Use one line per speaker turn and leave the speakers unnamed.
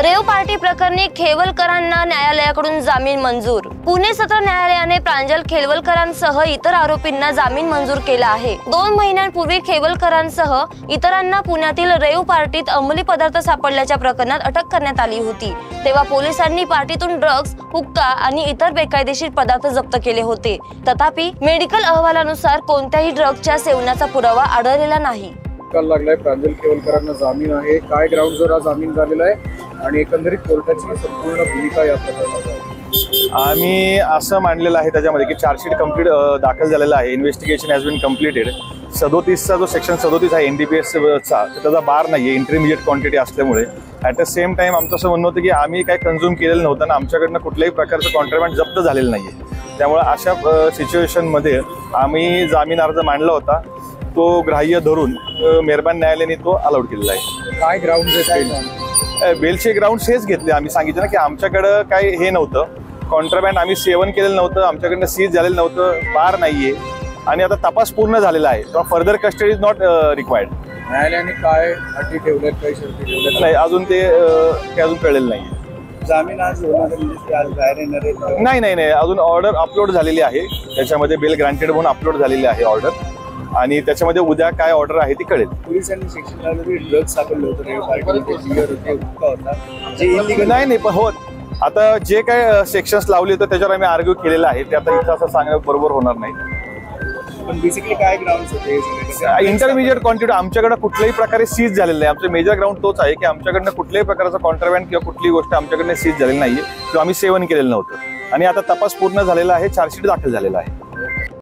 Rave party प्रकरणी खेवलकरांना न्यायालयाकडून जामीन मंजूर। पुणे सत्र न्यायालयाने प्रांजल खेवलकरांसह इतर आरोपींना जामीन मंजूर केला आहे। 2 महिन्यांपूर्वी खेवलकरांसह इतरांना पुण्यातील रेव पार्टीत अंमली पदार्थ सापडल्याच्या प्रकरणात अटक करण्यात आली होती। तेव्हा पोलिसांनी पार्टीतून ड्रग्ज, हुक्का आणि इतर बेकायदेशीर पदार्थ जप्त केले होते। तथापि मेडिकल अहवालानुसार कोणत्याही ड्रग्जच्या सेवनाचा पुरावा आढळलेला नाही।
काल लागलाय प्रांजल खेवलकरांना जामीन आहे, काय ग्राउंडवर हा जामीन झालेला आहे आणि एकंदरीत कोर्टाची संपूर्ण भूमिका या प्रकरणात आहे?
आम्ही असं मांडलेलं आहे त्याच्यामध्ये की चार्जशीट कंप्लीट दाखल झालेला आहे। Investigation has been completed. 37चा जो सेक्शन 37 आहे NDPSचा त्याचा बार नाही आहे इंटरमिजिएट क्वांटिटी असल्यामुळे। ॲट द सेम टाइम आमचं असं म्हणणं होतं की आम्ही काय कन्झ्युम केलेलं नव्हतं ना आमच्याकडनं कुठल्याही प्रकारचं कॉन्ट्रॅबँड जप्त झालेलं नाही आहे। त्यामुळे अशा सिच्युएशनमध्ये आम्ही जामीन अर्ज मांडला होता, तो ग्राह्य धरून मेहरबान न्यायालयाने तो अलाउड केलेला आहे।
काय ग्राउंड
बेलचे ग्राउंड हेच घेतले। आम्ही सांगितलं ना की आमच्याकडं काय हे नव्हतं, कॉन्ट्राबँड आम्ही सेवन केलेलं नव्हतं, आमच्याकडनं सीज झालेलं नव्हतं, बार नाहीये आणि आता तपास पूर्ण झालेला आहे, तेव्हा further custody is not required.
न्यायालयाने काय अटी ठेवल्यात, काही शर्ती ठेवल्यात?
नाही, अजून ते अजून कळलेलं नाही।
जामीन आज होणार म्हणजे आज बाहेर येणार आहे?
नाही, अजून ऑर्डर अपलोड झालेली आहे, त्याच्यामध्ये बेल ग्रांटेड म्हणून अपलोड झालेली आहे ऑर्डर, आणि त्याच्यामध्ये उद्या काय ऑर्डर आहे ती कळेल।
पोलिसांनी सेक्शन लावलं ड्रग्ज सापडलं होतं, रेव पार्टी बियर होते, हुक्का होता, जे इलिगल
नाही पण हो, आता जे काय सेक्शन्स लावले होते त्याच्यावर आम्ही आर्ग्यू केलेलं आहे, ते आता इथं असं सांगणं बरोबर होणार नाही।
पण बेसिकली काय ग्राउंड्स होते?
इंटरमिजिएट क्वांटिटी आमच्याकडे कुठल्याही प्रकारे सीज झालेलं नाही। आमचं मेजर ग्राउंड तोच आहे की आमच्याकडनं कुठल्याही प्रकारचा कॉन्ट्रॅबँड किंवा कुठलीही गोष्ट आमच्याकडनं सीज झालेली नाहीये किंवा आम्ही सेवन केलेलं नव्हतं, आणि आता तपास पूर्ण झालेला आहे, चार्जशीट दाखल झालेला आहे।